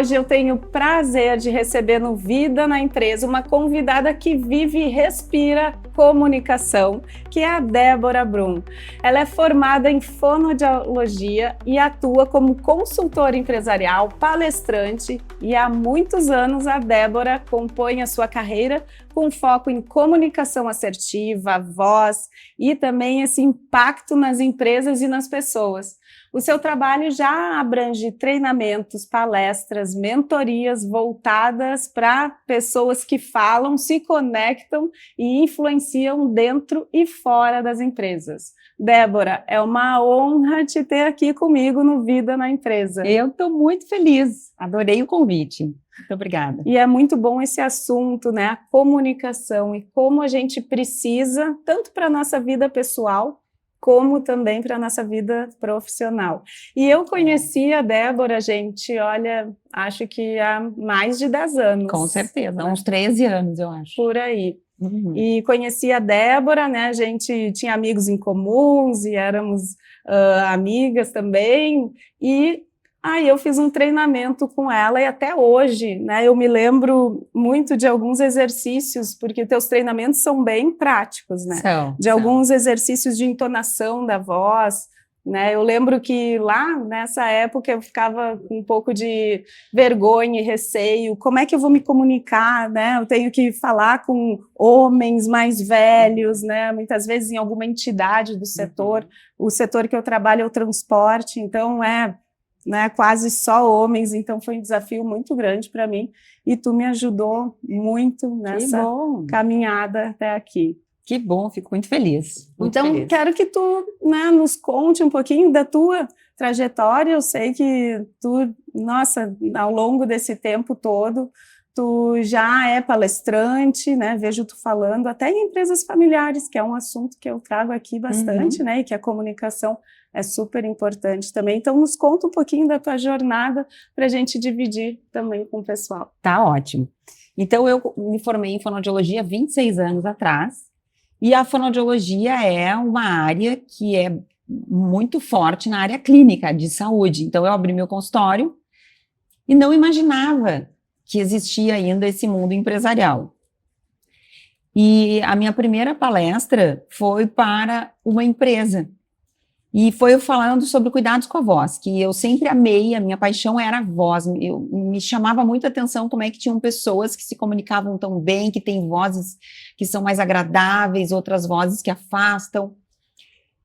hoje eu tenho o prazer de receber no Vida na Empresa uma convidada que vive e respira comunicação, que é a Débora Brum. Ela é formada em fonoaudiologia e atua como consultora empresarial, palestrante, e há muitos anos a Débora compõe a sua carreira com foco em comunicação assertiva, voz e também esse impacto nas empresas e nas pessoas. O seu trabalho já abrange treinamentos, palestras, mentorias voltadas para pessoas que falam, se conectam e influenciam dentro e fora das empresas. Débora, é uma honra te ter aqui comigo no Vida na Empresa. Eu estou muito feliz, adorei o convite. Muito obrigada. E é muito bom esse assunto, né? A comunicação e como a gente precisa, tanto para a nossa vida pessoal, como também para a nossa vida profissional. E eu conheci a Débora, gente, olha, acho que há mais de 10 anos. Com certeza, há uns 13 anos, eu acho. Por aí. E conheci a Débora, né, a gente tinha amigos em comuns e éramos amigas também, e aí eu fiz um treinamento com ela e até hoje, né, eu me lembro muito de alguns exercícios, porque teus treinamentos são bem práticos, né, alguns exercícios de entonação da voz, né, eu lembro que lá nessa época eu ficava com um pouco de vergonha e receio, como é que eu vou me comunicar, né, eu tenho que falar com homens mais velhos, né, muitas vezes em alguma entidade do setor, o setor que eu trabalho é o transporte, então né, quase só homens, então foi um desafio muito grande para mim, e tu me ajudou muito nessa caminhada até aqui. Que bom, fico muito feliz. Quero que tu, né, nos conte um pouquinho da tua trajetória. Eu sei que tu, nossa, ao longo desse tempo todo, tu já é palestrante, né? Vejo tu falando até em empresas familiares, que é um assunto que eu trago aqui bastante, né? E que a comunicação é super importante também. Então, nos conta um pouquinho da tua jornada para a gente dividir também com o pessoal. Tá ótimo. Então, eu me formei em fonoaudiologia 26 anos atrás. E a fonoaudiologia é uma área que é muito forte na área clínica de saúde. Então, eu abri meu consultório e não imaginava que existia ainda esse mundo empresarial. E a minha primeira palestra foi para uma empresa. E foi eu falando sobre cuidados com a voz, que eu sempre amei, a minha paixão era a voz. Me chamava muita atenção como é que tinham pessoas que se comunicavam tão bem, que têm vozes que são mais agradáveis, outras vozes que afastam.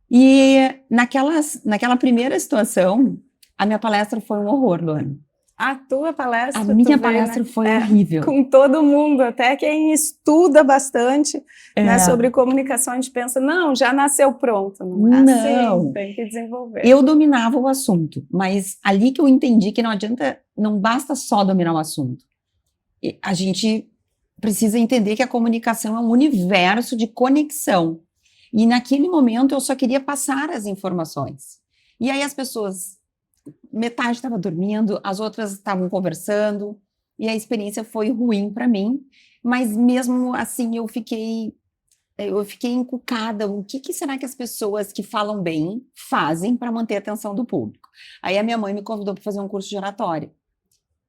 E naquela primeira situação, a minha palestra foi um horror, Luana. A tua palestra? A minha palestra foi horrível. Com todo mundo, até quem estuda bastante né, sobre comunicação, a gente pensa, não, já nasceu pronto. Não. Tem que desenvolver. Eu dominava o assunto, mas ali que eu entendi que não adianta, não basta só dominar o assunto. A gente precisa entender que a comunicação é um universo de conexão. E naquele momento eu só queria passar as informações. E aí as pessoas... metade estava dormindo, as outras estavam conversando, e a experiência foi ruim para mim, mas mesmo assim eu fiquei encucada. O que será que as pessoas que falam bem fazem para manter a atenção do público? Aí a minha mãe me convidou para fazer um curso de oratória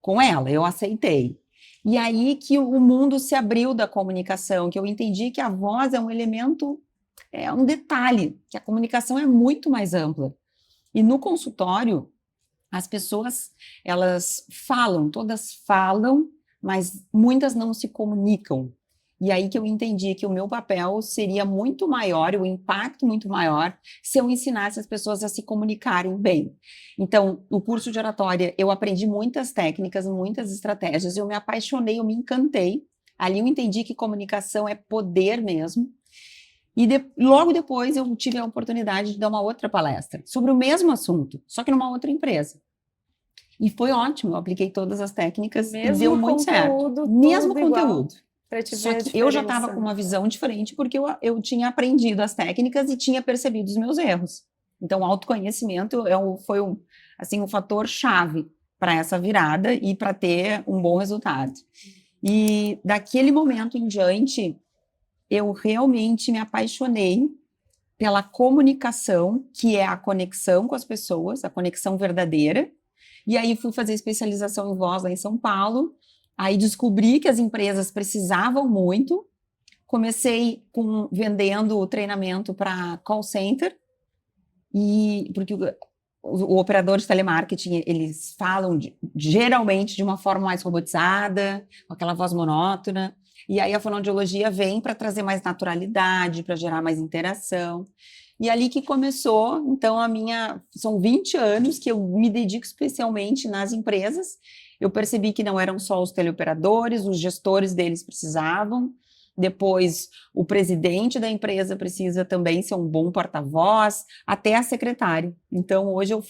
com ela, eu aceitei. E aí que o mundo se abriu da comunicação, que eu entendi que a voz é um elemento, é um detalhe, que a comunicação é muito mais ampla. E no consultório, as pessoas, elas falam, todas falam, mas muitas não se comunicam. E aí que eu entendi que o meu papel seria muito maior, o impacto muito maior, se eu ensinasse as pessoas a se comunicarem bem. Então, no curso de oratória, eu aprendi muitas técnicas, muitas estratégias, eu me apaixonei, eu me encantei. Ali eu entendi que comunicação é poder mesmo. E logo depois eu tive a oportunidade de dar uma outra palestra sobre o mesmo assunto, só que numa outra empresa. E foi ótimo, eu apliquei todas as técnicas e deu muito certo. Mesmo conteúdo. Só que eu já estava com uma visão diferente, porque eu tinha aprendido as técnicas e tinha percebido os meus erros. Então, o autoconhecimento foi um fator chave para essa virada e para ter um bom resultado. E daquele momento em diante, eu realmente me apaixonei pela comunicação, que é a conexão com as pessoas, a conexão verdadeira, E aí fui fazer especialização em voz lá em São Paulo. Aí descobri que as empresas precisavam muito. Comecei vendendo treinamento para call center. E porque o operador de telemarketing, eles falam geralmente de uma forma mais robotizada, com aquela voz monótona. E aí a fonoaudiologia vem para trazer mais naturalidade, para gerar mais interação. E ali que começou, então, são 20 anos que eu me dedico especialmente nas empresas. Eu percebi que não eram só os teleoperadores, os gestores deles precisavam. Depois, o presidente da empresa precisa também ser um bom porta-voz, até a secretária. Então, hoje eu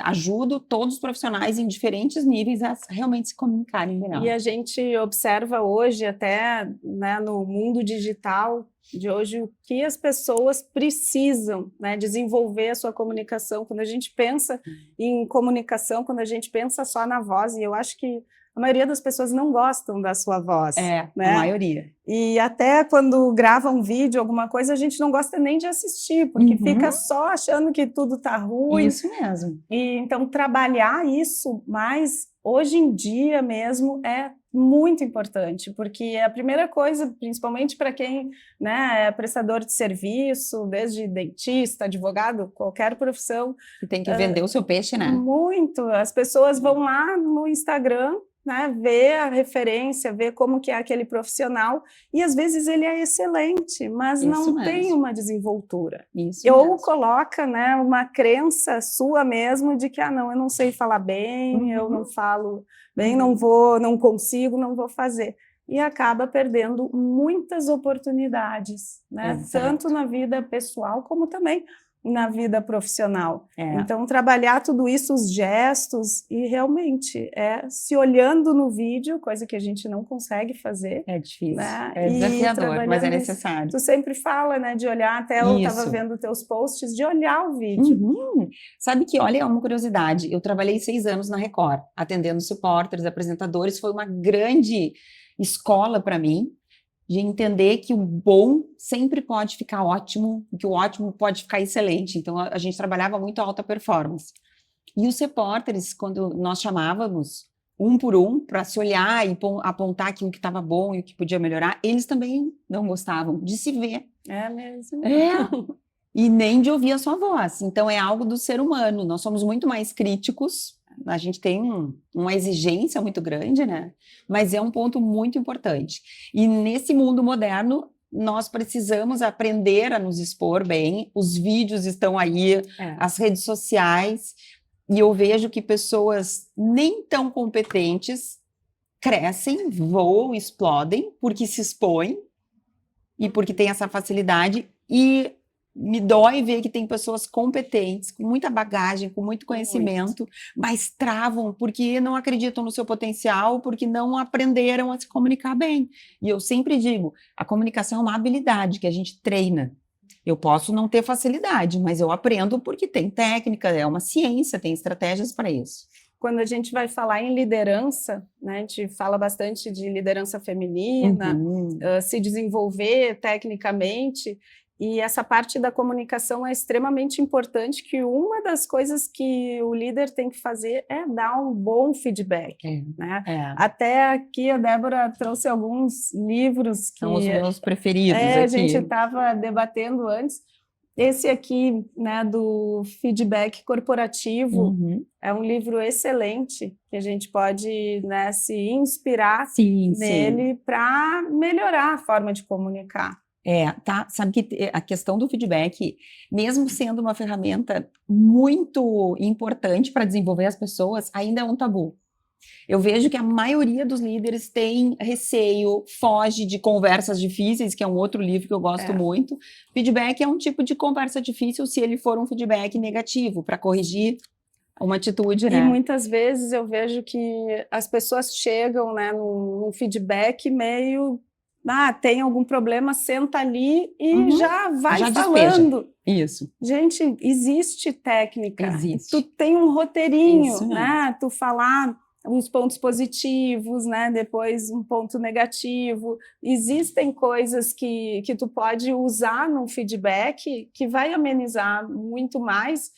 ajudo todos os profissionais em diferentes níveis a realmente se comunicarem melhor. E a gente observa hoje, até, né, no mundo digital de hoje, o que as pessoas precisam, né, desenvolver a sua comunicação. Quando a gente pensa em comunicação, quando a gente pensa só na voz, e eu acho que a maioria das pessoas não gostam da sua voz. Né? A maioria. E até quando grava um vídeo, alguma coisa, a gente não gosta nem de assistir, porque fica só achando que tudo está ruim. Isso mesmo. E então, trabalhar isso mais, hoje em dia mesmo, é muito importante, porque a primeira coisa, principalmente para quem, né, é prestador de serviço, desde dentista, advogado, qualquer profissão. Que tem que vender o seu peixe, né? Muito. As pessoas vão lá no Instagram, né, ver a referência, ver como que é aquele profissional, e às vezes ele é excelente, mas não tem uma desenvoltura. Ou coloca, né, uma crença sua mesmo de que, não, eu não sei falar bem, eu não falo bem, não consigo, não vou fazer. E acaba perdendo muitas oportunidades, né, tanto na vida pessoal como também na vida profissional. Então, trabalhar tudo isso, os gestos, e realmente se olhando no vídeo, coisa que a gente não consegue fazer. É difícil, né? É desafiador, mas é necessário. Tu sempre fala, né, de olhar, até eu estava vendo teus posts, de olhar o vídeo. Sabe que, olha, uma curiosidade, eu trabalhei 6 anos na Record, atendendo repórteres, apresentadores, foi uma grande escola para mim, de entender que o bom sempre pode ficar ótimo, que o ótimo pode ficar excelente. Então, a gente trabalhava muito alta performance. E os repórteres, quando nós chamávamos um por um para se olhar e apontar aquilo que estava bom e o que podia melhorar, eles também não gostavam de se ver. É mesmo? E nem de ouvir a sua voz. Então, é algo do ser humano. Nós somos muito mais críticos. A gente tem uma exigência muito grande, né? Mas é um ponto muito importante. E nesse mundo moderno, nós precisamos aprender a nos expor bem. Os vídeos estão aí, as redes sociais, e eu vejo que pessoas nem tão competentes crescem, voam, explodem, porque se expõem e porque tem essa facilidade. E me dói ver que tem pessoas competentes, com muita bagagem, com muito conhecimento, mas travam porque não acreditam no seu potencial, porque não aprenderam a se comunicar bem. E eu sempre digo, a comunicação é uma habilidade que a gente treina. Eu posso não ter facilidade, mas eu aprendo porque tem técnica, é uma ciência, tem estratégias para isso. Quando a gente vai falar em liderança, né, a gente fala bastante de liderança feminina, se desenvolver tecnicamente. E essa parte da comunicação é extremamente importante, que uma das coisas que o líder tem que fazer é dar um bom feedback. Né? Até aqui a Débora trouxe alguns livros que... São os meus preferidos aqui. A gente estava debatendo antes. Esse aqui, né, do feedback corporativo, é um livro excelente, que a gente pode, né, se inspirar nele para melhorar a forma de comunicar. Sabe que a questão do feedback, mesmo sendo uma ferramenta muito importante para desenvolver as pessoas, ainda é um tabu. Eu vejo que a maioria dos líderes tem receio, foge de conversas difíceis, que é um outro livro que eu gosto muito. Feedback é um tipo de conversa difícil se ele for um feedback negativo, para corrigir uma atitude, né? E muitas vezes eu vejo que as pessoas chegam, né, num feedback meio... tem algum problema, senta ali e já vai falando. Despeja. Isso. Gente, existe técnica. Tu tem um roteirinho, né? Tu falar uns pontos positivos, né? Depois um ponto negativo. Existem coisas que tu pode usar num feedback que vai amenizar muito mais.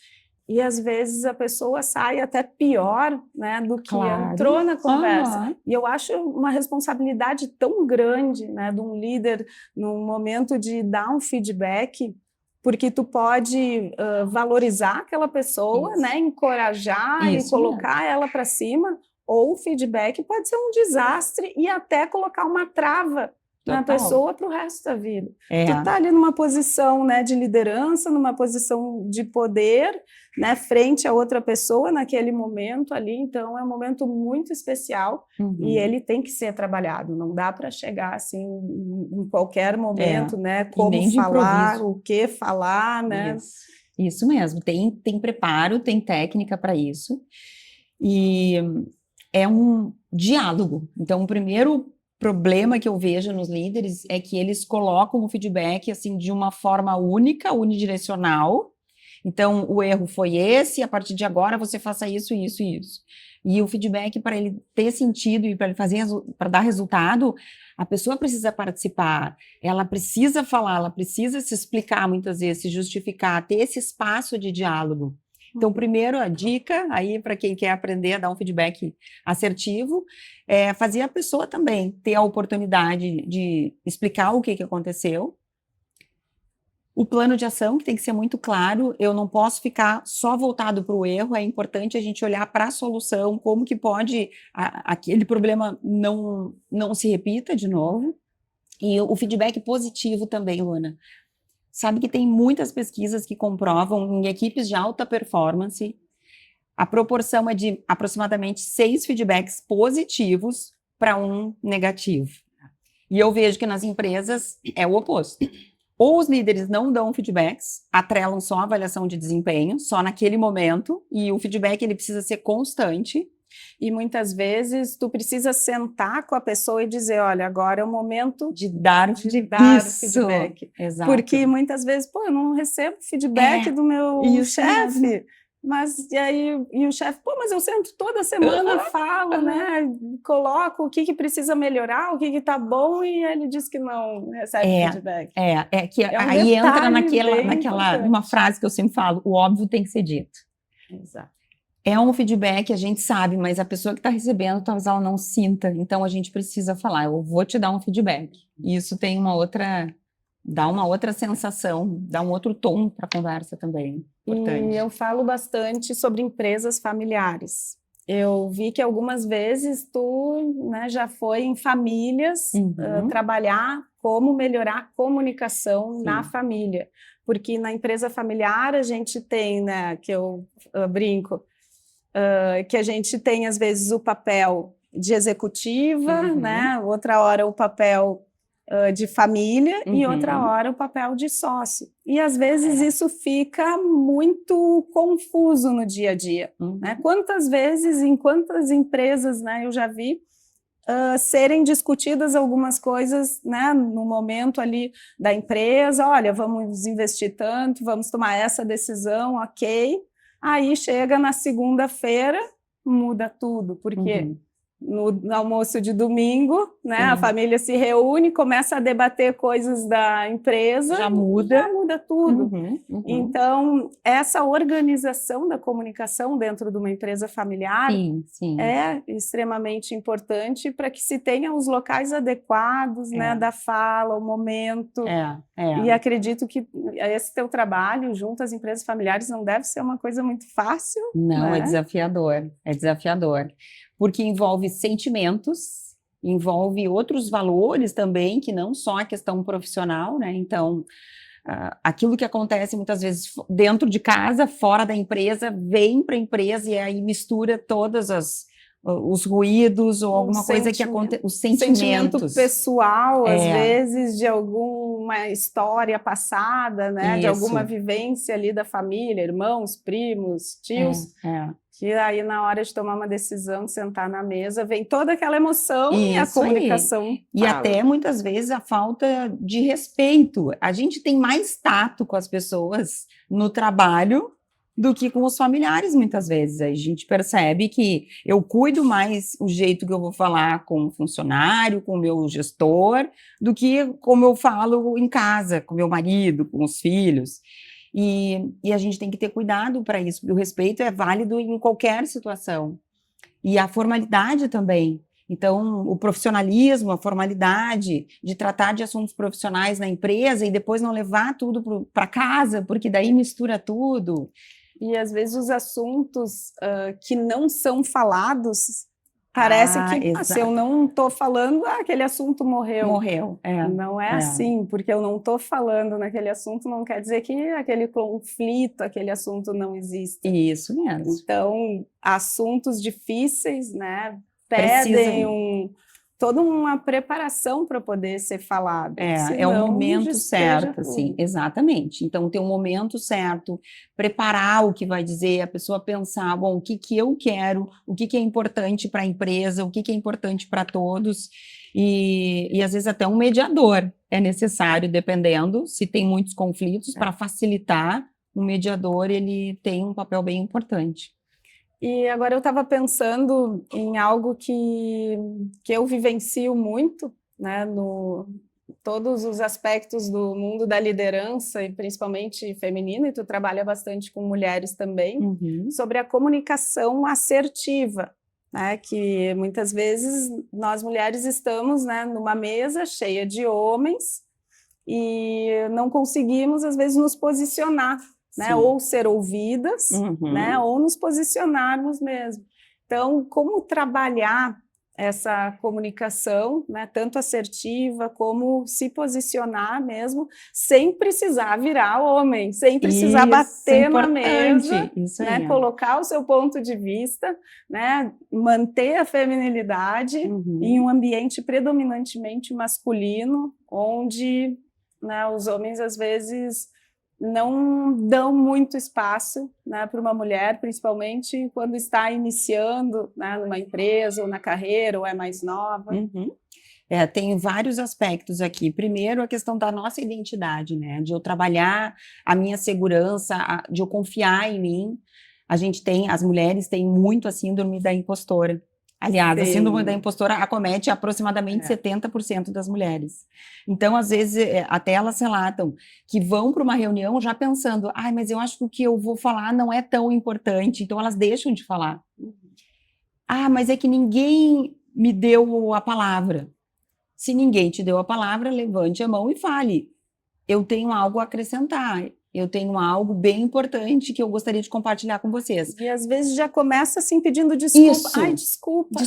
e às vezes a pessoa sai até pior, né, do que Claro. entrou na conversa. Aham. E eu acho uma responsabilidade tão grande, né, de um líder no momento de dar um feedback, porque tu pode valorizar aquela pessoa, Isso. né, encorajar e Isso colocar ela para cima, ou o feedback pode ser um desastre e até colocar uma trava na Total. pessoa para o resto da vida. É. Tu está ali numa posição, né, de liderança, numa posição de poder, né, frente a outra pessoa naquele momento ali, então é um momento muito especial e ele tem que ser trabalhado, não dá para chegar assim em qualquer momento, né, como nem de falar, improviso. o que falar, né? Isso mesmo, tem preparo, tem técnica para isso, e é um diálogo. Então, o primeiro problema que eu vejo nos líderes é que eles colocam o feedback assim de uma forma única, unidirecional. Então, o erro foi esse, a partir de agora você faça isso, isso e isso. E o feedback, para ele ter sentido e para ele fazer, para dar resultado, a pessoa precisa participar, ela precisa falar, ela precisa se explicar muitas vezes, se justificar, ter esse espaço de diálogo. Então, primeiro, a dica aí para quem quer aprender a dar um feedback assertivo é fazer a pessoa também ter a oportunidade de explicar o que aconteceu. O plano de ação, que tem que ser muito claro, eu não posso ficar só voltado para o erro, é importante a gente olhar para a solução, como que pode aquele problema não se repita de novo. E o feedback positivo também, Luana. Sabe que tem muitas pesquisas que comprovam em equipes de alta performance, a proporção é de aproximadamente 6 feedbacks positivos para 1 negativo. E eu vejo que nas empresas é o oposto. Ou os líderes não dão feedbacks, atrelam só a avaliação de desempenho, só naquele momento, e o feedback ele precisa ser constante. E muitas vezes tu precisa sentar com a pessoa e dizer, olha, agora é o momento de dar feedback. Exato. Porque muitas vezes, pô, eu não recebo feedback do meu chefe. Mas e aí o chefe, pô, mas eu sento toda semana, falo, né? Coloco o que precisa melhorar, o que tá bom, e ele diz que não recebe feedback. Aí entra naquela uma frase que eu sempre falo: o óbvio tem que ser dito. Exato. É um feedback, a gente sabe, mas a pessoa que está recebendo, talvez ela não sinta. Então, a gente precisa falar, eu vou te dar um feedback. E isso tem dá uma outra sensação, dá um outro tom para a conversa também. Importante. E eu falo bastante sobre empresas familiares. Eu vi que algumas vezes tu, né, já foi em famílias trabalhar como melhorar a comunicação na família. Porque na empresa familiar a gente tem, né, que eu brinco, que a gente tem às vezes o papel de executiva, né, outra hora o papel de família e outra hora o papel de sócio. E às vezes isso fica muito confuso no dia a dia. Né? Quantas vezes, em quantas empresas, né, eu já vi serem discutidas algumas coisas, né, no momento ali da empresa, olha, vamos investir tanto, vamos tomar essa decisão, ok. Aí chega na segunda-feira, muda tudo, porque no almoço de domingo, né, a família se reúne, começa a debater coisas da empresa, já muda tudo. Então, essa organização da comunicação dentro de uma empresa familiar é extremamente importante para que se tenha os locais adequados, né, da fala, o momento. E acredito que esse teu trabalho junto às empresas familiares não deve ser uma coisa muito fácil. Não, né? é desafiador. Porque envolve sentimentos, envolve outros valores também, que não só a questão profissional, né? Então, aquilo que acontece muitas vezes dentro de casa, fora da empresa, vem para a empresa e aí mistura todos os ruídos ou alguma coisa que acontece, os sentimentos. Sentimento pessoal, às vezes, de alguma história passada, né? De alguma vivência ali da família, irmãos, primos, tios. Que aí, na hora de tomar uma decisão, sentar na mesa, vem toda aquela emoção e a comunicação. E até, muitas vezes, a falta de respeito. A gente tem mais tato com as pessoas no trabalho do que com os familiares, muitas vezes. A gente percebe que eu cuido mais o jeito que eu vou falar com o funcionário, com o meu gestor, do que como eu falo em casa, com meu marido, com os filhos. E a gente tem que ter cuidado para isso, porque o respeito é válido em qualquer situação. E a formalidade também. Então, o profissionalismo, a formalidade de tratar de assuntos profissionais na empresa e depois não levar tudo para casa, porque daí mistura tudo. E às vezes os assuntos que não são falados, parece que se eu não estou falando, aquele assunto morreu. Morreu, Não é assim, porque eu não estou falando naquele assunto, não quer dizer que aquele conflito, aquele assunto não existe. Isso mesmo. Então, assuntos difíceis, né, pedem toda uma preparação para poder ser falado. É o momento certo, assim, exatamente. Então, ter um momento certo, preparar o que vai dizer, a pessoa pensar, bom, o que eu quero, o que é importante para a empresa, o que é importante para todos, e às vezes até um mediador é necessário, dependendo, se tem muitos conflitos, para facilitar, o mediador, ele tem um papel bem importante. E agora eu estava pensando em algo que eu vivencio muito, né, todos os aspectos do mundo da liderança, e principalmente feminino, e tu trabalha bastante com mulheres também, sobre a comunicação assertiva, né, que muitas vezes nós mulheres estamos, né, numa mesa cheia de homens e não conseguimos, às vezes, nos posicionar, né, ou ser ouvidas, né, ou nos posicionarmos mesmo. Então, como trabalhar essa comunicação, né, tanto assertiva como se posicionar mesmo, sem precisar virar homem, sem precisar bater na mesa, né, colocar o seu ponto de vista, né, manter a feminilidade em um ambiente predominantemente masculino, onde, né, os homens às vezes não dão muito espaço, né, para uma mulher, principalmente quando está iniciando, né, numa empresa ou na carreira, ou é mais nova. Tem vários aspectos aqui. Primeiro, a questão da nossa identidade, né, de eu trabalhar a minha segurança, de eu confiar em mim. As mulheres têm muito a síndrome da impostora. Aliás, a síndrome da impostora acomete aproximadamente 70% das mulheres. Então, às vezes, até elas relatam que vão para uma reunião já pensando, mas eu acho que o que eu vou falar não é tão importante, então elas deixam de falar. Mas é que ninguém me deu a palavra. Se ninguém te deu a palavra, levante a mão e fale. Eu tenho algo a acrescentar. Eu tenho algo bem importante que eu gostaria de compartilhar com vocês. E às vezes já começa assim pedindo desculpa. Isso. Desculpa,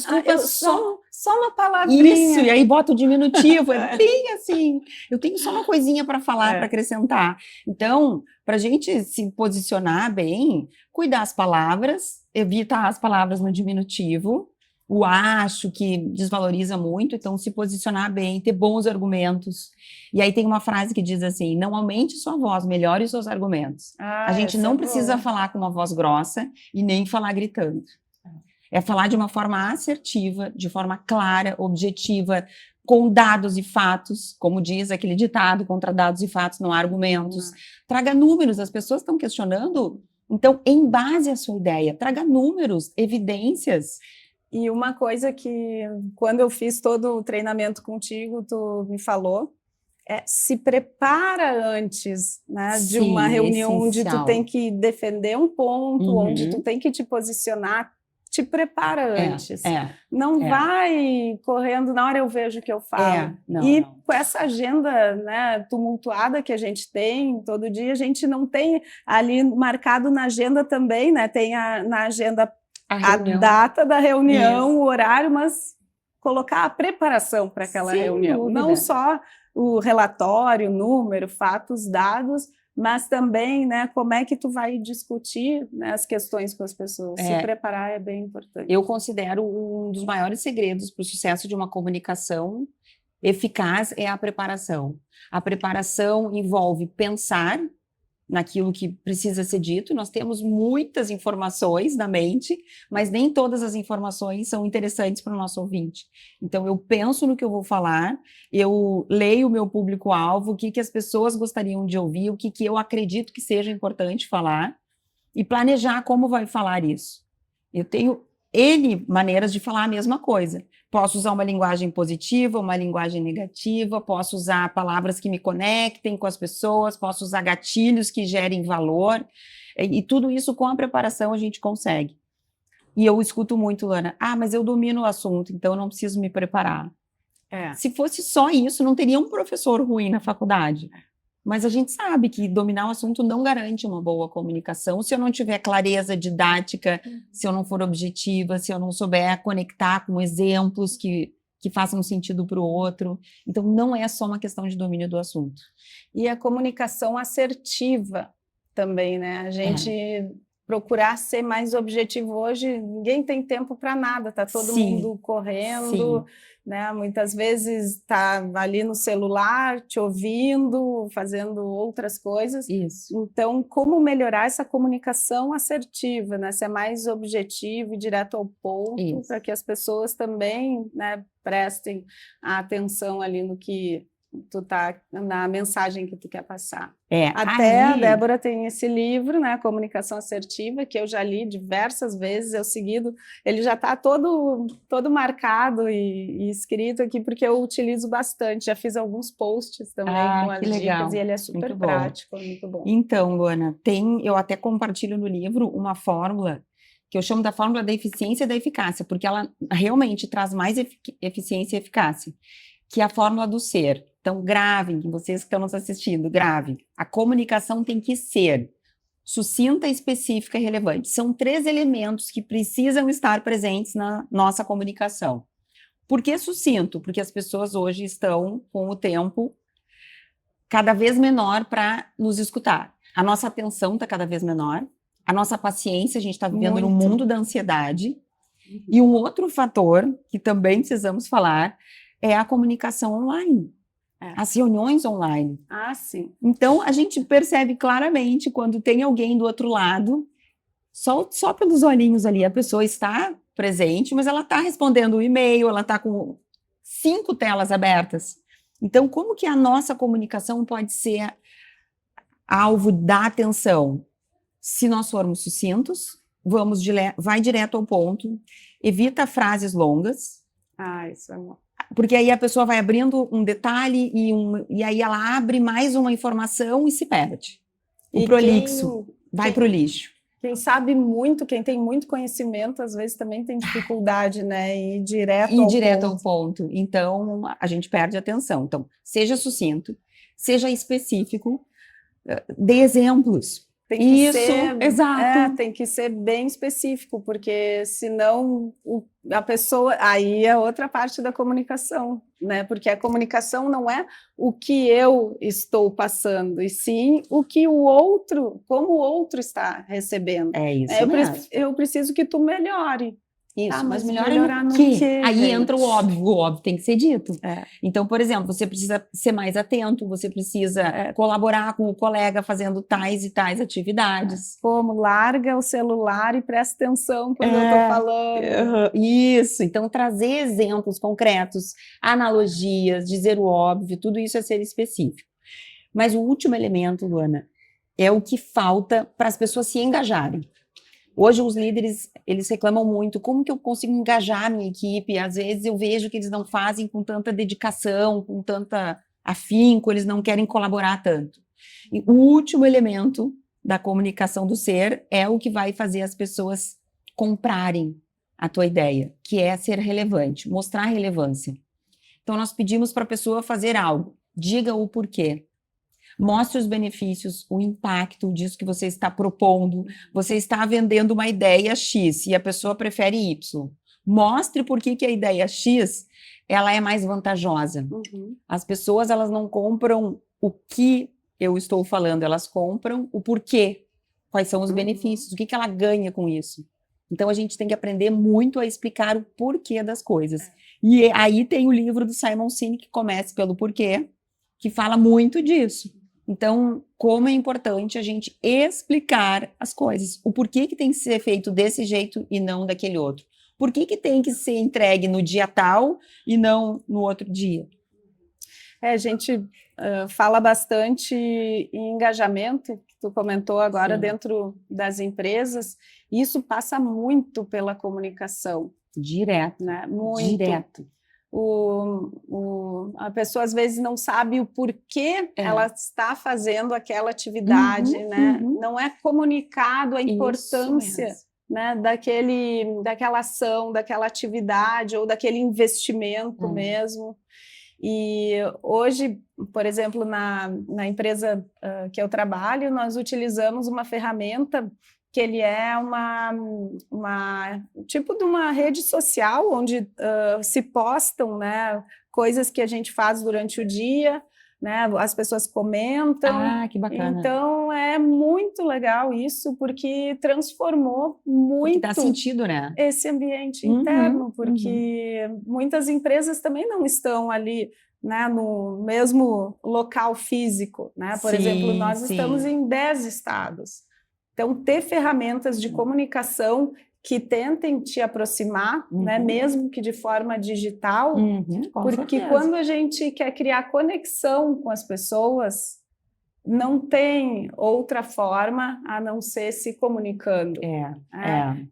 só uma palavrinha. Isso, e aí bota o diminutivo, é bem assim. Eu tenho só uma coisinha para falar, para acrescentar. Então, para a gente se posicionar bem, cuidar as palavras, evitar as palavras no diminutivo, o acho que desvaloriza muito, então se posicionar bem, ter bons argumentos. E aí tem uma frase que diz assim, não aumente sua voz, melhore os seus argumentos. A gente não precisa falar com uma voz grossa e nem falar gritando. É falar de uma forma assertiva, de forma clara, objetiva, com dados e fatos, como diz aquele ditado, contra dados e fatos não há argumentos. Traga números, as pessoas estão questionando, então em base à sua ideia, traga números, evidências. E uma coisa que, quando eu fiz todo o treinamento contigo, tu me falou, se prepara antes, né, de uma reunião onde tu tem que defender um ponto, onde tu tem que te posicionar, te prepara antes. Não vai correndo, na hora eu vejo o que eu falo. Com essa agenda, né, tumultuada que a gente tem, todo dia, a gente não tem ali marcado na agenda também, né, tem na agenda a data da reunião, o horário, mas colocar a preparação para aquela reunião. Não só o relatório, número, fatos, dados, mas também, né, como é que tu vai discutir, né, as questões com as pessoas. Se preparar é bem importante. Eu considero um dos maiores segredos para o sucesso de uma comunicação eficaz é a preparação. A preparação envolve pensar naquilo que precisa ser dito. Nós temos muitas informações na mente, mas nem todas as informações são interessantes para o nosso ouvinte. Então, eu penso no que eu vou falar, eu leio o meu público-alvo, o que as pessoas gostariam de ouvir, o que eu acredito que seja importante falar, e planejar como vai falar isso. Eu tenho N maneiras de falar a mesma coisa. Posso usar uma linguagem positiva, uma linguagem negativa, posso usar palavras que me conectem com as pessoas, posso usar gatilhos que gerem valor, e tudo isso com a preparação a gente consegue. E eu escuto muito, Luana, mas eu domino o assunto, então eu não preciso me preparar. Se fosse só isso, não teria um professor ruim na faculdade. Mas a gente sabe que dominar o assunto não garante uma boa comunicação se eu não tiver clareza didática, se eu não for objetiva, se eu não souber conectar com exemplos que façam sentido para o outro. Então, não é só uma questão de domínio do assunto. E a comunicação assertiva também, né? A gente procurar ser mais objetivo. Hoje, ninguém tem tempo para nada, está todo mundo correndo, né? Muitas vezes está ali no celular, te ouvindo, fazendo outras coisas. Isso. Então, como melhorar essa comunicação assertiva, né? Ser mais objetivo e direto ao ponto, para que as pessoas também, né, prestem atenção ali no que tu tá, na mensagem que tu quer passar. Até a Débora tem esse livro, né, Comunicação Assertiva, que eu já li diversas vezes, eu seguido, ele já está todo marcado e escrito aqui, porque eu utilizo bastante, já fiz alguns posts também com as dicas, e ele é super prático, muito bom. Então, Luana, eu até compartilho no livro uma fórmula, que eu chamo da fórmula da eficiência e da eficácia, porque ela realmente traz mais eficiência e eficácia, que é a fórmula do ser. Então, gravem, vocês que estão nos assistindo, gravem. A comunicação tem que ser sucinta, específica e relevante. São 3 elementos que precisam estar presentes na nossa comunicação. Por que sucinto? Porque as pessoas hoje estão com o tempo cada vez menor para nos escutar. A nossa atenção está cada vez menor, a nossa paciência, a gente está vivendo no mundo da ansiedade. E um outro fator que também precisamos falar é a comunicação online. As reuniões online. Sim. Então, a gente percebe claramente quando tem alguém do outro lado, só pelos olhinhos ali, a pessoa está presente, mas ela está respondendo o e-mail, ela está com 5 telas abertas. Então, como que a nossa comunicação pode ser alvo da atenção? Se nós formos sucintos, vai direto ao ponto, evita frases longas. Isso é bom. Porque aí a pessoa vai abrindo um detalhe e aí ela abre mais uma informação e se perde. O prolixo vai para o lixo. Quem sabe muito, quem tem muito conhecimento, às vezes também tem dificuldade, né? Ir direto ao ponto. Então, a gente perde a atenção. Então, seja sucinto, seja específico, dê exemplos. Tem que ser, exato. Tem que ser bem específico, porque senão a pessoa... Aí é outra parte da comunicação, né? Porque a comunicação não é o que eu estou passando, e sim o que como o outro está recebendo. É isso mesmo. Eu preciso que tu melhore. Isso, mas melhorar no quê? Aí entra o óbvio tem que ser dito. Então, por exemplo, você precisa ser mais atento, você precisa colaborar com o colega fazendo tais e tais atividades. Como larga o celular e presta atenção quando eu estou falando. Isso, então trazer exemplos concretos, analogias, dizer o óbvio, tudo isso é ser específico. Mas o último elemento, Luana, é o que falta para as pessoas se engajarem. Hoje os líderes, eles reclamam muito, como que eu consigo engajar a minha equipe? Às vezes eu vejo que eles não fazem com tanta dedicação, com tanta afinco, eles não querem colaborar tanto. E o último elemento da comunicação do ser é o que vai fazer as pessoas comprarem a tua ideia, que é ser relevante, mostrar relevância. Então nós pedimos para a pessoa fazer algo, diga o porquê. Mostre os benefícios, o impacto disso que você está propondo. Você está vendendo uma ideia X e a pessoa prefere Y. Mostre por que a ideia X ela é mais vantajosa. As pessoas elas não compram o que eu estou falando, elas compram o porquê. Quais são os benefícios, o que ela ganha com isso. Então a gente tem que aprender muito a explicar o porquê das coisas. E aí tem o livro do Simon Sinek, que começa pelo porquê, que fala muito disso. Então, como é importante a gente explicar as coisas. O porquê que tem que ser feito desse jeito e não daquele outro. Por que tem que ser entregue no dia tal e não no outro dia? A gente fala bastante em engajamento, que tu comentou agora, dentro das empresas. Isso passa muito pela comunicação. Direto. né? Muito. Direto. A pessoa às vezes não sabe o porquê ela está fazendo aquela atividade, né? Não é comunicado a importância, né, daquela ação, daquela atividade ou daquele investimento mesmo. E hoje, por exemplo, na empresa que eu trabalho, nós utilizamos uma ferramenta que ele é tipo de uma rede social onde se postam, né, coisas que a gente faz durante o dia, né, as pessoas comentam. Ah, que bacana. Então é muito legal isso, porque transformou muito dá sentido, né? esse ambiente interno, porque muitas empresas também não estão ali, né, no mesmo local físico, né? Por exemplo, nós estamos em 10 estados. Então, ter ferramentas de comunicação que tentem te aproximar, né, mesmo que de forma digital, porque quando a gente quer criar conexão com as pessoas, não tem outra forma a não ser se comunicando.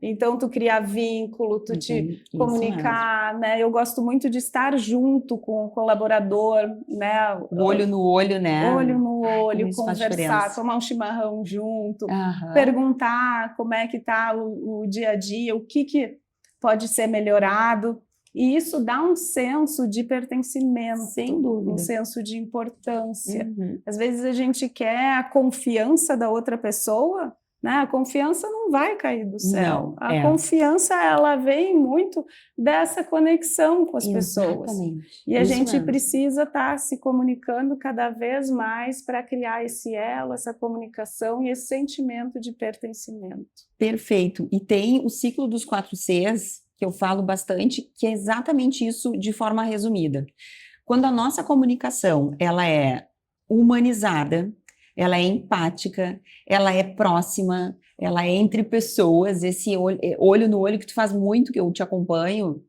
Então, tu criar vínculo, tu te comunicar, né? Eu gosto muito de estar junto com o colaborador, né? O olho no olho, né? Olho no olho, conversar, tomar um chimarrão junto, perguntar como é que está o dia a dia, o que pode ser melhorado. E isso dá um senso de pertencimento, sem dúvida, um senso de importância. Às vezes a gente quer a confiança da outra pessoa, né? A confiança não vai cair do céu. A confiança, ela vem muito dessa conexão com as pessoas. E a gente precisa estar se comunicando cada vez mais para criar esse elo, essa comunicação e esse sentimento de pertencimento. Perfeito. E tem o ciclo dos 4 Cs, que eu falo bastante, que é exatamente isso de forma resumida. Quando a nossa comunicação, ela é humanizada, ela é empática, ela é próxima, ela é entre pessoas, esse olho no olho que tu faz muito, que eu te acompanho,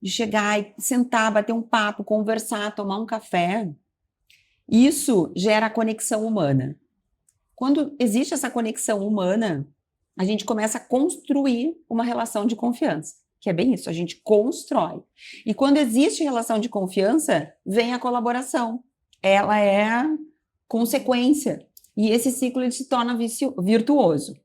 de chegar e sentar, bater um papo, conversar, tomar um café, isso gera a conexão humana. Quando existe essa conexão humana, a gente começa a construir uma relação de confiança. Que é bem isso, a gente constrói. E quando existe relação de confiança, vem a colaboração. Ela é consequência. E esse ciclo ele se torna virtuoso.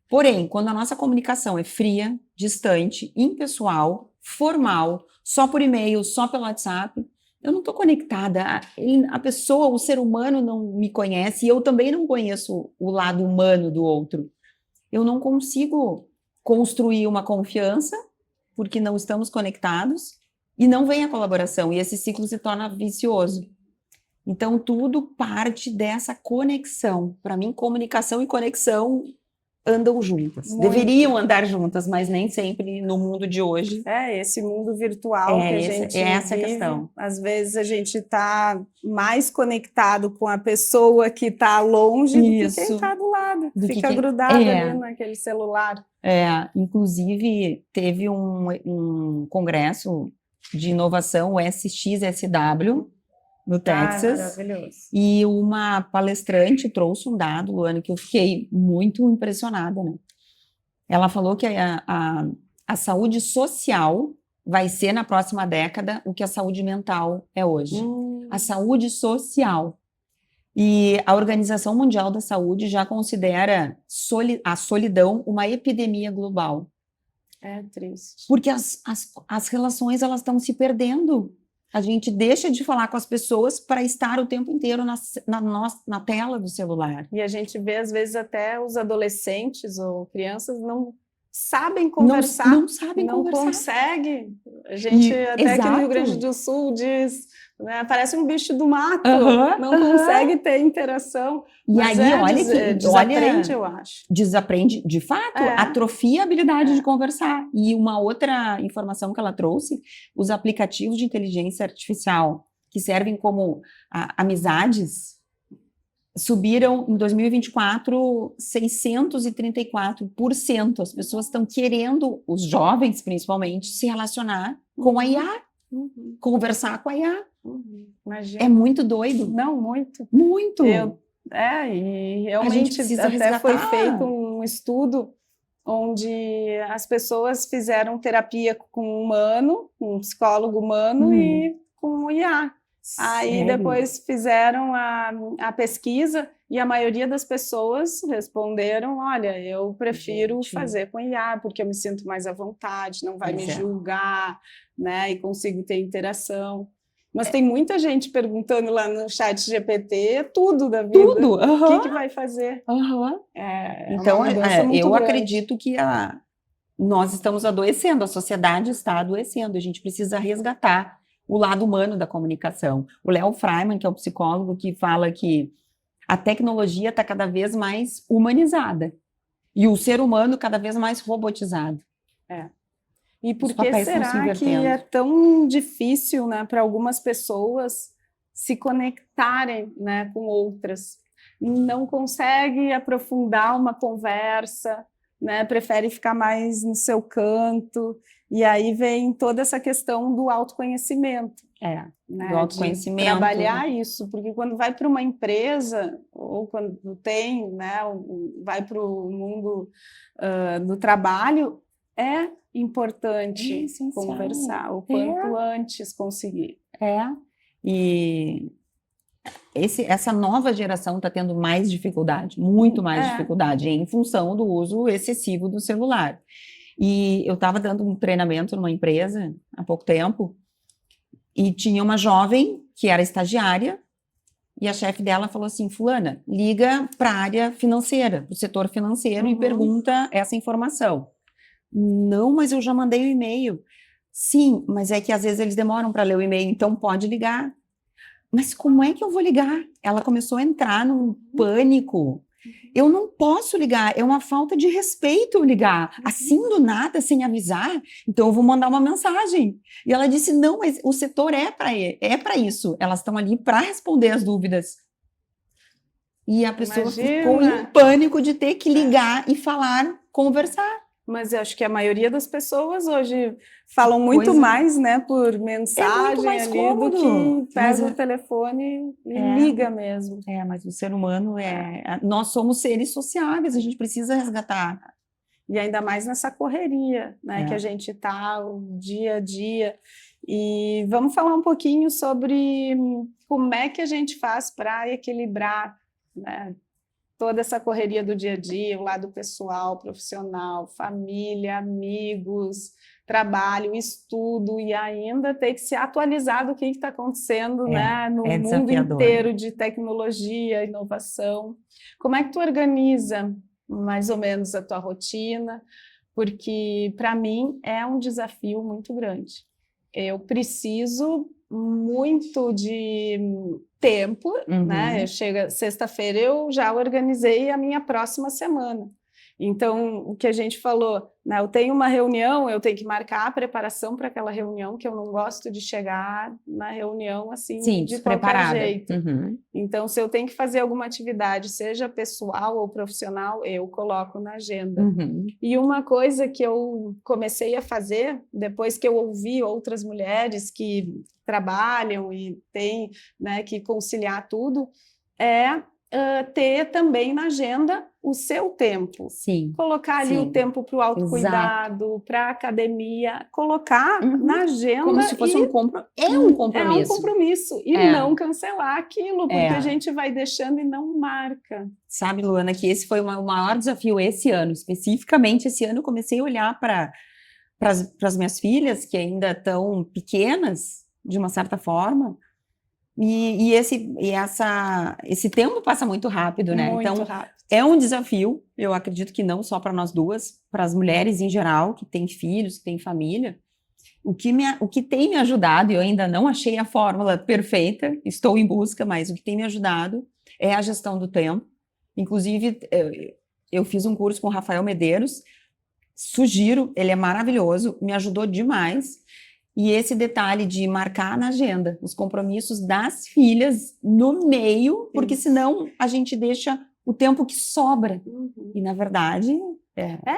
Porém, quando a nossa comunicação é fria, distante, impessoal, formal, só por e-mail, só pelo WhatsApp, eu não estou conectada. A pessoa, o ser humano não me conhece e eu também não conheço o lado humano do outro. Eu não consigo construir uma confiança porque não estamos conectados, e não vem a colaboração, e esse ciclo se torna vicioso. Então, tudo parte dessa conexão. Para mim, comunicação e conexão andam juntas. Muito. Deveriam andar juntas, mas nem sempre no mundo de hoje. Esse mundo virtual que a gente vive, essa a questão. Às vezes a gente está mais conectado com a pessoa que está longe do que quem está do lado. Fica grudado ali naquele celular. Inclusive teve um congresso de inovação, o SXSW, no Texas, e uma palestrante trouxe um dado, Luana, que eu fiquei muito impressionada, né? Ela falou que a saúde social vai ser na próxima década o que a saúde mental é hoje. A saúde social. E a Organização Mundial da Saúde já considera a solidão uma epidemia global. É triste. Porque as relações elas estão se perdendo. A gente deixa de falar com as pessoas para estar o tempo inteiro na tela do celular. E a gente vê, às vezes, até os adolescentes ou crianças não sabem conversar. Não sabem conversar. Não conseguem. A gente, até aqui no Rio Grande do Sul, diz... Né, parece um bicho do mato. Não consegue ter interação. E mas aí, olha que... desaprende, eu acho. Desaprende, de fato, atrofia a habilidade de conversar. E uma outra informação que ela trouxe, os aplicativos de inteligência artificial, que servem como amizades, subiram em 2024 634%. As pessoas estão querendo, os jovens principalmente, se relacionar com a IA, conversar com a IA. É muito doido. Não, muito. Muito. E realmente até foi feito um estudo onde as pessoas fizeram terapia com um humano, um psicólogo humano e com o IA. Aí Sério? depois fizeram a pesquisa e a maioria das pessoas responderam, olha, eu prefiro fazer com IA, porque eu me sinto mais à vontade, não vai me julgar, né, e consigo ter interação. Mas tem muita gente perguntando lá no chat GPT tudo da vida. Tudo? O que vai fazer? Então, eu grande. acredito que nós estamos adoecendo, a sociedade está adoecendo, a gente precisa resgatar o lado humano da comunicação. O Léo Freiman, que é o psicólogo, que fala que a tecnologia está cada vez mais humanizada e o ser humano cada vez mais robotizado. E por que será que é tão difícil, né, para algumas pessoas se conectarem, né, com outras? Não consegue aprofundar uma conversa, né, prefere ficar mais no seu canto, e aí vem toda essa questão do autoconhecimento. Né, do autoconhecimento. De trabalhar isso, porque quando vai para uma empresa, ou quando tem, né, vai para o mundo do trabalho, é importante conversar, o quanto antes conseguir. E essa nova geração está tendo mais dificuldade, muito mais dificuldade, em função do uso excessivo do celular. E eu estava dando um treinamento numa empresa há pouco tempo, e tinha uma jovem que era estagiária, e a chefe dela falou assim, fulana, liga para a área financeira, para o setor financeiro, e pergunta essa informação. Não, mas eu já mandei o e-mail. Sim, mas é que às vezes eles demoram para ler o e-mail, então pode ligar. Mas como é que eu vou ligar? Ela começou a entrar num pânico. Eu não posso ligar, é uma falta de respeito eu ligar, assim do nada, sem avisar, então eu vou mandar uma mensagem. E ela disse, não, mas o setor é para isso, elas estão ali para responder as dúvidas. E a pessoa ficou em pânico de ter que ligar e falar, conversar. Mas eu acho que a maioria das pessoas hoje falam muito mais, né, por mensagem ali cômodo, do que pega o telefone e liga mesmo. Mas o ser humano nós somos seres sociáveis, a gente precisa resgatar. E ainda mais nessa correria, né, que a gente está o dia a dia. E vamos falar um pouquinho sobre como é que a gente faz para equilibrar, né, toda essa correria do dia a dia, o lado pessoal, profissional, família, amigos, trabalho, estudo, e ainda ter que se atualizar do que está acontecendo, né, no mundo inteiro de tecnologia, inovação. Como é que tu organiza mais ou menos a tua rotina? Porque, para mim, é um desafio muito grande. Eu preciso muito de tempo, né? Chega sexta-feira, eu já organizei a minha próxima semana. Então, o que a gente falou, né? Eu tenho uma reunião, eu tenho que marcar a preparação para aquela reunião, que eu não gosto de chegar na reunião assim, de qualquer jeito. Então, se eu tenho que fazer alguma atividade, seja pessoal ou profissional, eu coloco na agenda. E uma coisa que eu comecei a fazer, depois que eu ouvi outras mulheres que trabalham e têm, né, que conciliar tudo, é ter também na agenda o seu tempo. Colocar ali o tempo para o autocuidado, para a academia, colocar na agenda. Como se fosse um compromisso. É um compromisso. É um compromisso. E não cancelar aquilo, porque a gente vai deixando e não marca. Sabe, Luana, que esse foi o maior desafio esse ano. Especificamente esse ano eu comecei a olhar para as minhas filhas, que ainda estão pequenas, de uma certa forma, e esse tempo passa muito rápido, né? Então, é um desafio, eu acredito que não só para nós duas, para as mulheres em geral, que têm filhos, que têm família. O que tem me ajudado, e eu ainda não achei a fórmula perfeita, estou em busca, mas o que tem me ajudado é a gestão do tempo. Inclusive, eu fiz um curso com o Rafael Medeiros, sugiro, ele é maravilhoso, me ajudou demais. E esse detalhe de marcar na agenda os compromissos das filhas no meio, porque senão a gente deixa o tempo que sobra. E, na verdade...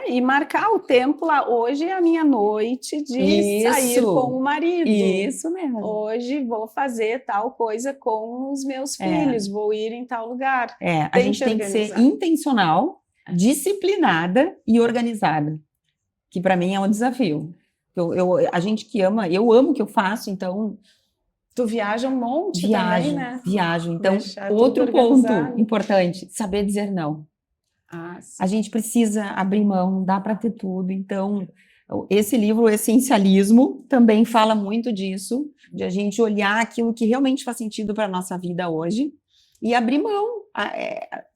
e marcar o tempo lá, hoje é a minha noite de sair com o marido. Isso mesmo. Hoje vou fazer tal coisa com os meus filhos, vou ir em tal lugar. A gente tem que ser intencional disciplinada e organizada, que para mim é um desafio. A gente que ama, eu amo o que eu faço, então Tu viaja um monte também, né? Viajo. Então, Deixar outro tudo ponto organizado. importante, saber dizer não. Sim. A gente precisa abrir mão, não dá para ter tudo. Então, esse livro, O Essencialismo, também fala muito disso, de a gente olhar aquilo que realmente faz sentido para a nossa vida hoje e abrir mão.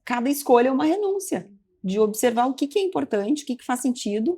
Cada escolha é uma renúncia, de observar o que é importante, o que faz sentido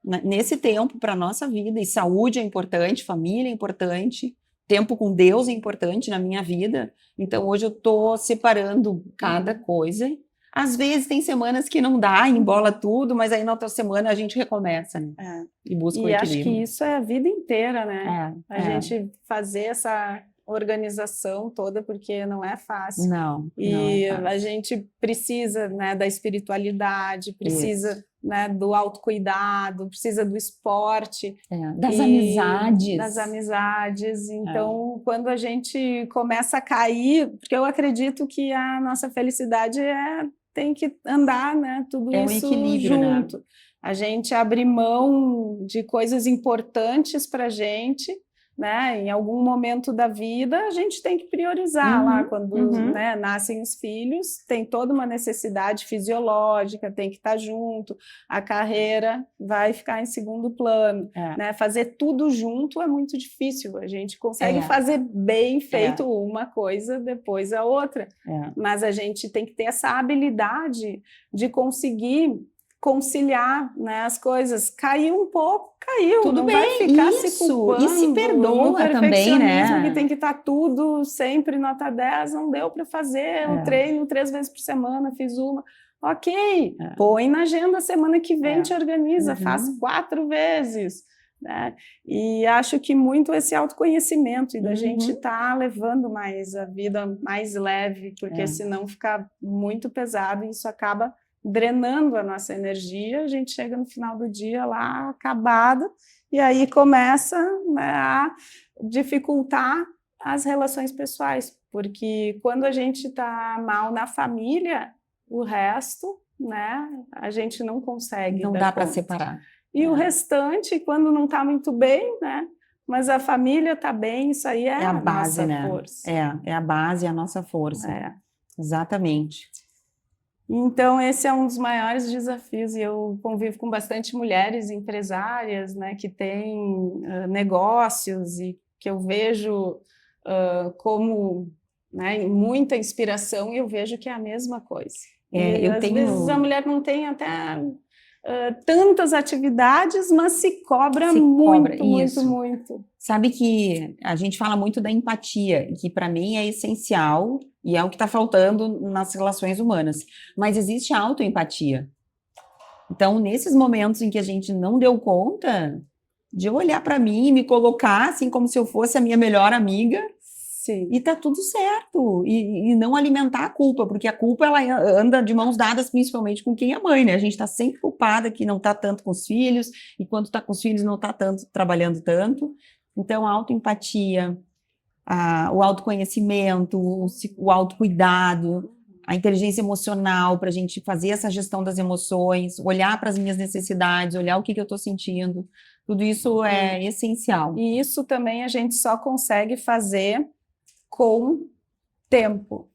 nesse tempo para a nossa vida. E saúde é importante, família é importante, tempo com Deus é importante na minha vida. Então, hoje eu estou separando cada coisa. Às vezes tem semanas que não dá, embola tudo, mas aí na outra semana a gente recomeça, né? E busca o equilíbrio. Acho que isso é a vida inteira, né? A gente fazer essa organização toda, porque não é fácil. Não E é fácil. A gente precisa, né, da espiritualidade, precisa, né, do autocuidado, precisa do esporte. Das amizades. Das amizades. Então, quando a gente começa a cair, porque eu acredito que a nossa felicidade tem que andar, né, tudo isso um equilíbrio, junto. Né? A gente abrir mão de coisas importantes para a gente, né? Em algum momento da vida, a gente tem que priorizar lá, quando né, nascem os filhos, tem toda uma necessidade fisiológica, tem que estar junto, a carreira vai ficar em segundo plano. Né? Fazer tudo junto é muito difícil, a gente consegue fazer bem feito uma coisa, depois a outra, mas a gente tem que ter essa habilidade de conseguir conciliar, né, as coisas. Caiu um pouco, caiu. Tudo não bem, vai ficar se culpando. E se perdoa também, né? Que tem que estar tudo sempre nota 10, não deu para fazer o treino 3 vezes por semana, fiz uma. Ok, põe na agenda semana que vem, te organiza, faz 4 vezes. Né? E acho que muito esse autoconhecimento e da gente estar levando mais a vida mais leve, porque senão fica muito pesado e isso acaba drenando a nossa energia, a gente chega no final do dia lá acabada, e aí começa, né, a dificultar as relações pessoais, porque quando a gente está mal na família, o resto, né, a gente não consegue. Não dá para separar. E o restante, quando não está muito bem, né, mas a família está bem, isso aí é a base, nossa, né? Força. É a base, a nossa força. Exatamente. Então, esse é um dos maiores desafios, e eu convivo com bastante mulheres empresárias, né, que têm negócios e que eu vejo como, né, muita inspiração, e eu vejo que é a mesma coisa. Às vezes a mulher não tem até tantas atividades, mas se cobra muito. Sabe que a gente fala muito da empatia, que para mim é essencial e é o que está faltando nas relações humanas. Mas existe a autoempatia. Então, nesses momentos em que a gente não deu conta de eu olhar para mim e me colocar assim como se eu fosse a minha melhor amiga, sim, e tá tudo certo, e não alimentar a culpa, porque a culpa ela anda de mãos dadas principalmente com quem é mãe, né? A gente tá sempre culpada que não tá tanto com os filhos, e quando tá com os filhos não tá tanto trabalhando tanto. Então, a autoempatia, o autoconhecimento, o autocuidado, a inteligência emocional para a gente fazer essa gestão das emoções, olhar para as minhas necessidades, olhar o que eu estou sentindo, tudo isso é essencial. E isso também a gente só consegue fazer com tempo.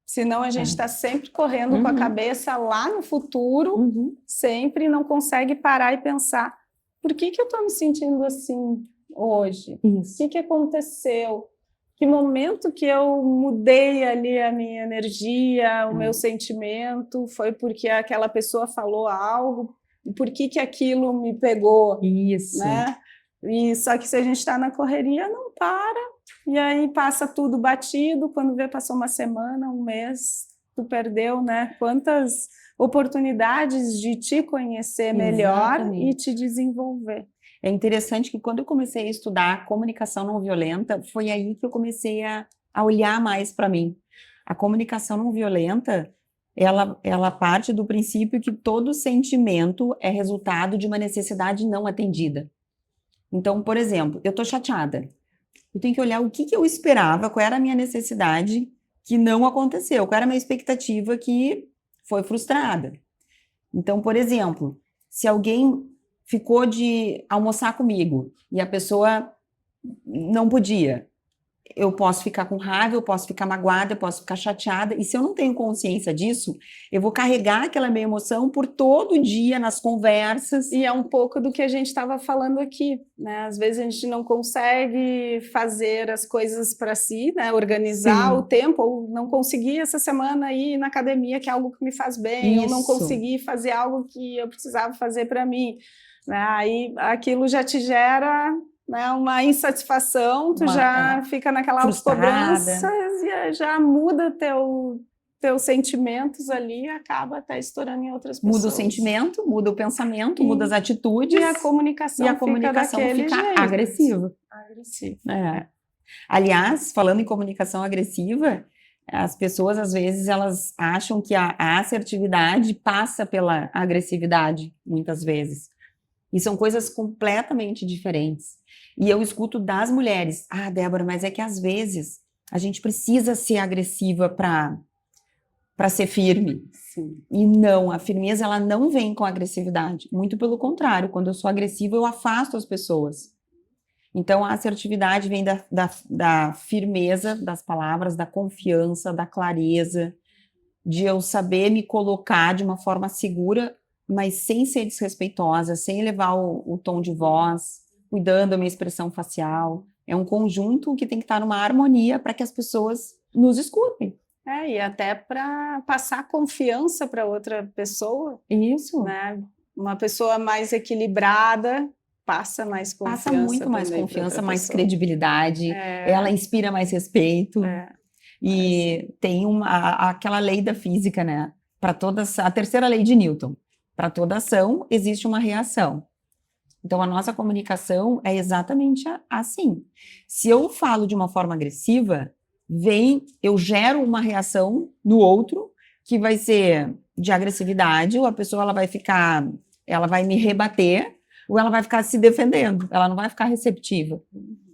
Senão a gente está sempre correndo com a cabeça lá no futuro, sempre não consegue parar e pensar, por que eu estou me sentindo assim hoje? O que aconteceu? Que momento que eu mudei ali a minha energia, o meu sentimento? Foi porque aquela pessoa falou algo? Por que aquilo me pegou? Isso. Né? E só que se a gente está na correria, não para. E aí passa tudo batido, quando vê, passou uma semana, um mês, tu perdeu, né? Quantas oportunidades de te conhecer melhor e te desenvolver. É interessante que quando eu comecei a estudar comunicação não violenta, foi aí que eu comecei a olhar mais para mim. A comunicação não violenta, ela parte do princípio que todo sentimento é resultado de uma necessidade não atendida. Então, por exemplo, eu estou chateada. Eu tenho que olhar o que eu esperava, qual era a minha necessidade que não aconteceu, qual era a minha expectativa que foi frustrada. Então, por exemplo, se alguém ficou de almoçar comigo e a pessoa não podia, eu posso ficar com raiva, eu posso ficar magoada, eu posso ficar chateada, e se eu não tenho consciência disso, eu vou carregar aquela minha emoção por todo dia nas conversas. E é um pouco do que a gente estava falando aqui, né? Às vezes a gente não consegue fazer as coisas para si, né? Organizar Sim. o tempo, ou não consegui essa semana ir na academia, que é algo que me faz bem, ou não Isso. consegui fazer algo que eu precisava fazer para mim, né? Aí aquilo já te gera, né, uma insatisfação, tu já fica naquela autocobrança e já muda teus sentimentos ali e acaba até estourando em outras pessoas. Muda o sentimento, muda o pensamento, muda as atitudes. E a comunicação fica agressiva. Aliás, falando em comunicação agressiva, as pessoas, às vezes, elas acham que a assertividade passa pela agressividade, muitas vezes. E são coisas completamente diferentes. E eu escuto das mulheres, Débora, mas é que às vezes a gente precisa ser agressiva para ser firme. Sim. E não, a firmeza ela não vem com agressividade. Muito pelo contrário, quando eu sou agressiva, eu afasto as pessoas. Então, a assertividade vem da firmeza das palavras, da confiança, da clareza, de eu saber me colocar de uma forma segura, mas sem ser desrespeitosa, sem elevar o tom de voz, cuidando da minha expressão facial. É um conjunto que tem que estar numa harmonia para que as pessoas nos escutem. E até para passar confiança para outra pessoa. Isso. Né? Uma pessoa mais equilibrada passa mais confiança. Passa muito mais confiança, mais credibilidade. Ela inspira mais respeito. E tem aquela lei da física, né? A terceira lei de Newton. Para toda ação, existe uma reação. Então, a nossa comunicação é exatamente assim. Se eu falo de uma forma agressiva, eu gero uma reação no outro, que vai ser de agressividade, ou a pessoa ela vai me rebater, ou ela vai ficar se defendendo, ela não vai ficar receptiva.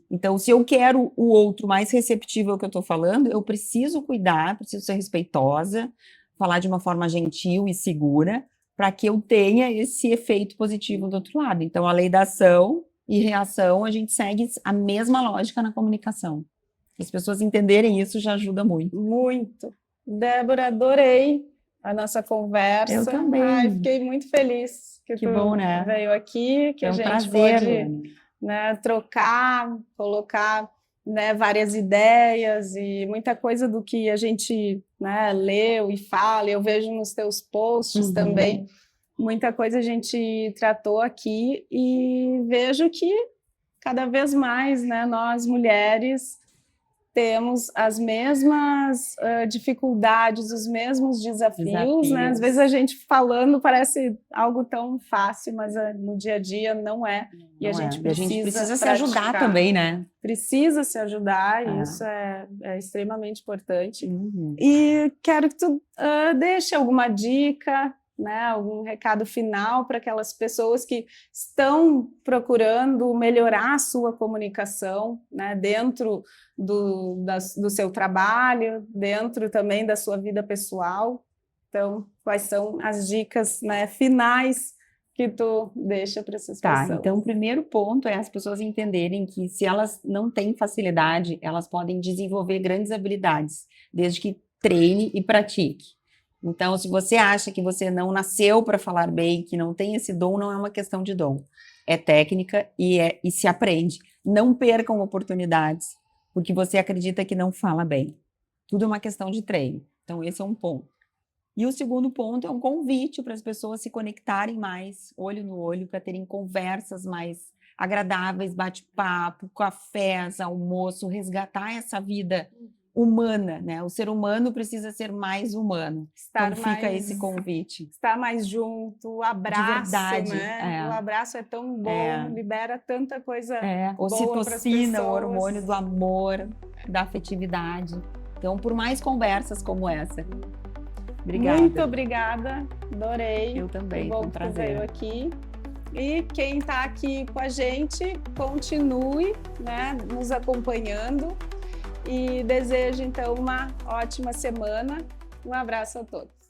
Então, se eu quero o outro mais receptivo ao que eu estou falando, eu preciso cuidar, preciso ser respeitosa, falar de uma forma gentil e segura, para que eu tenha esse efeito positivo do outro lado. Então, a lei da ação e reação, a gente segue a mesma lógica na comunicação. Se as pessoas entenderem isso, já ajuda muito. Muito. Débora, adorei a nossa conversa. Eu também. Fiquei muito feliz que tu bom, né? veio aqui, que a gente prazer, pode, né, trocar, colocar, né, várias ideias e muita coisa do que a gente, né, leu e fala, eu vejo nos teus posts também, muita coisa a gente tratou aqui e vejo que cada vez mais, né, nós mulheres temos as mesmas dificuldades, os mesmos desafios, né? Às vezes a gente falando parece algo tão fácil, mas no dia a dia não é. E a gente precisa se ajudar também, né? Precisa se ajudar, e isso é extremamente importante. E quero que tu deixe alguma dica, né, algum recado final para aquelas pessoas que estão procurando melhorar a sua comunicação, né, dentro do seu trabalho, dentro também da sua vida pessoal. Então, quais são as dicas, né, finais que tu deixa para essas pessoas? Então o primeiro ponto é as pessoas entenderem que se elas não têm facilidade, elas podem desenvolver grandes habilidades, desde que treine e pratique. Então, se você acha que você não nasceu para falar bem, que não tem esse dom, não é uma questão de dom. É técnica e se aprende. Não percam oportunidades, porque você acredita que não fala bem. Tudo é uma questão de treino. Então, esse é um ponto. E o segundo ponto é um convite para as pessoas se conectarem mais, olho no olho, para terem conversas mais agradáveis, bate-papo, cafés, almoço, resgatar essa vida humana, né? O ser humano precisa ser mais humano. Então fica esse convite. Estar mais junto, o abraço, de verdade, né? O abraço é tão bom, libera tanta coisa boa. Ocitocina, o hormônio do amor, da afetividade. Então, por mais conversas como essa. Obrigada. Muito obrigada, adorei. Eu também, foi um prazer. Veio aqui. E quem está aqui com a gente, continue, né, nos acompanhando. E desejo, então, uma ótima semana. Um abraço a todos.